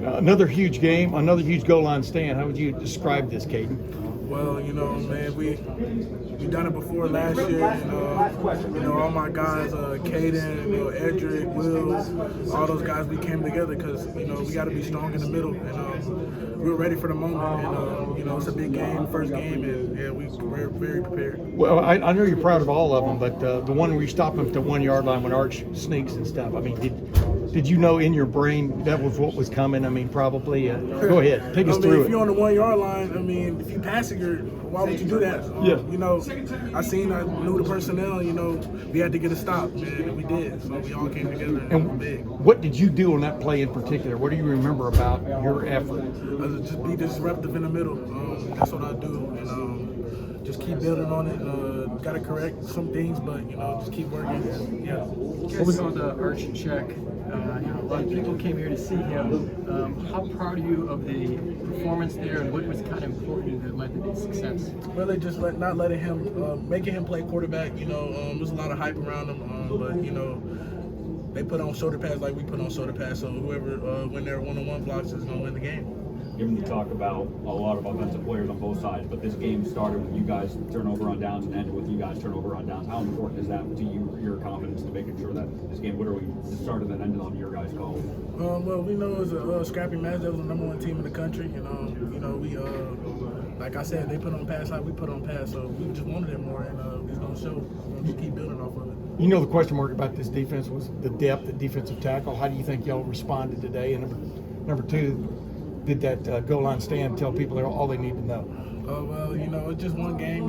Another huge game, another huge goal line stand. How would you describe this, Kayden? Well, man, we done it before last year. All my guys, Kayden, Edric, Will, all those guys, we came together because we got to be strong in the middle, and we were ready for the moment. And it's a big game, first game, and we're very prepared. Well, I know you're proud of all of them, but the one where you stop him at the 1 yard line when Arch sneaks and stuff. I mean, did you know in your brain that was what was coming? I mean, probably. Go ahead, take us through it. If you're on the 1 yard line, if you pass it, why would you do that? I knew the personnel. We had to get a stop, man, and we did. So we all came together and were big. What did you do on that play in particular? What do you remember about your effort? Just be disruptive in the middle. That's what I do, and just keep building on it. Got to correct some things, but just keep working. Yeah. What was on the Arch check? A lot of people came here to see him. How proud are you of the performance there, and what was kind of important that led to the success? Really, just not letting him, making him play quarterback. There's a lot of hype around him, but they put on shoulder pads like we put on shoulder pads. So whoever win their one-on-one blocks is gonna win the game. Given the talk about a lot of offensive players on both sides, but this game started with you guys turnover on downs and ended with you guys turnover on downs. How important is that to you, your confidence, to making sure that this game literally started and ended on your guys' call? Well, we know it was a scrappy match. That was the #1 team in the country. We like I said, they put on pass like we put on pass, so we just wanted it more, and it's gonna show. We're gonna just keep building off of it. The question mark about this defense was the depth at defensive tackle. How do you think y'all responded today? And number two, did that goal line stand tell people all they need to know? Well, it's just one game.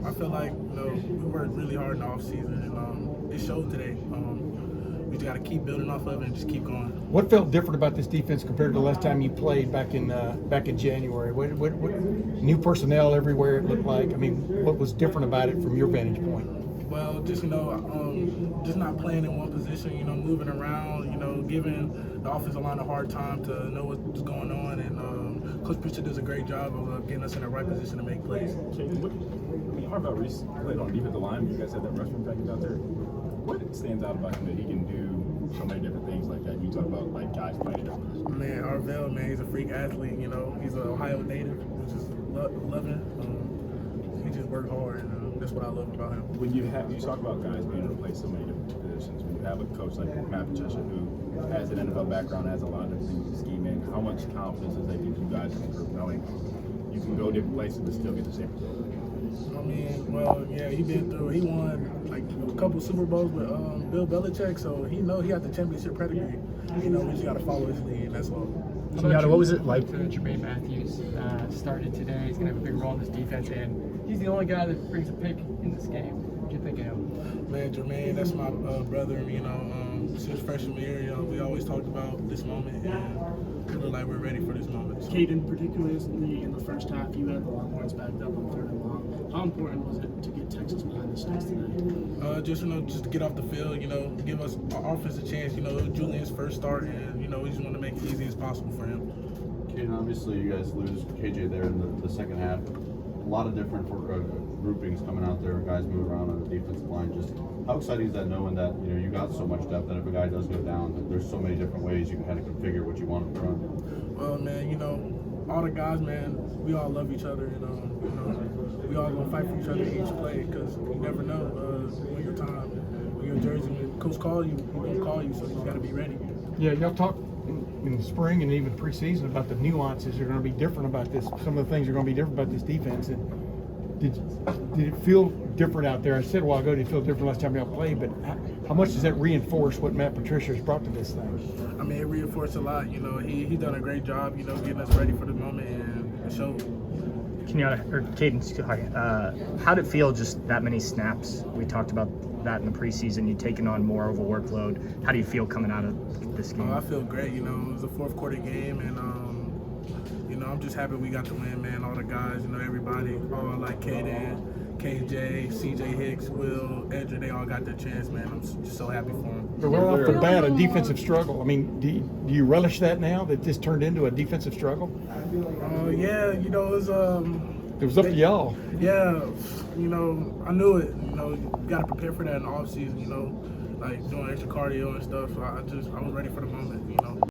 I feel like we worked really hard in the offseason, and it showed today. We just got to keep building off of it and just keep going. What felt different about this defense compared to the last time you played back in January? What new personnel everywhere it looked like? I mean, what was different about it from your vantage point? Well, just just not playing in one position. Moving around. Giving the offensive line a hard time to know what's going on, and Coach Pritchard does a great job of getting us in the right position to make plays. Harvell Reese played on defensive line. You guys had that rushing package out there. What stands out about him that he can do so many different things like that? You talk about guys playing different positions. Man, Harvell, he's a freak athlete. He's an Ohio native, which is loving. He just worked hard, and that's what I love about him. When you talk about guys being able to play so many different positions, when you have a coach like Matt Patricia who has an NFL background, has a lot of different things to scheme in, how much confidence does that give you guys in the group, knowing you can go different places but still get the same result? He won a couple Super Bowls with Bill Belichick, so he got the championship pedigree. We just got to follow his lead, that's all. What was it like? Jermaine Matthews started today. He's going to have a big role in this defense, and he's the only guy that brings a pick in this game. What do you think of him? Man, Jermaine, that's my brother. Since freshman year, we always talked about this moment, and we look like we're ready for this moment. So. Kayden, particularly in the first half, you had the Longhorns backed up on 3rd and long. How important was it to get Texas behind the sticks today? Just to get off the field, give us our offense a chance. It was Julian's first start, and we just want to make it easy as possible for him. Kayden, obviously you guys lose KJ there in the second half. A lot of different groupings coming out there, guys moving around on the defensive line. Just how exciting is that, knowing that you got so much depth that if a guy does go down, that there's so many different ways you can kind of configure what you want to run. Well, man, all the guys, man, we all love each other, we all gonna fight for each other each play, because you never know when your time, when your jersey, when coach calls you, he's gonna call you, so you gotta be ready. Yeah, y'all talk in the spring and even preseason about the nuances are going to be different about this. Some of the things are going to be different about this defense. And did it feel different out there? I said a while ago, did it feel different last time y'all played? But how much does that reinforce what Matt Patricia has brought to this thing? It reinforced a lot. He done a great job. Getting us ready for the moment, and it showed. Kayden, how did it feel just that many snaps? We talked about that in the preseason. You've taken on more of a workload. How do you feel coming out of this game? I feel great. It was a fourth quarter game, and I'm just happy we got the win, man. All the guys, everybody, all like Kayden, KJ, CJ Hicks, Will, Edric, they all got their chance, man. I'm just so happy for them. But right off the bat, a defensive struggle. Do you relish that now, that this turned into a defensive struggle? Yeah, it was It was up to y'all. Yeah, I knew it. You got to prepare for that in the off season. Like doing extra cardio and stuff. I was ready for the moment.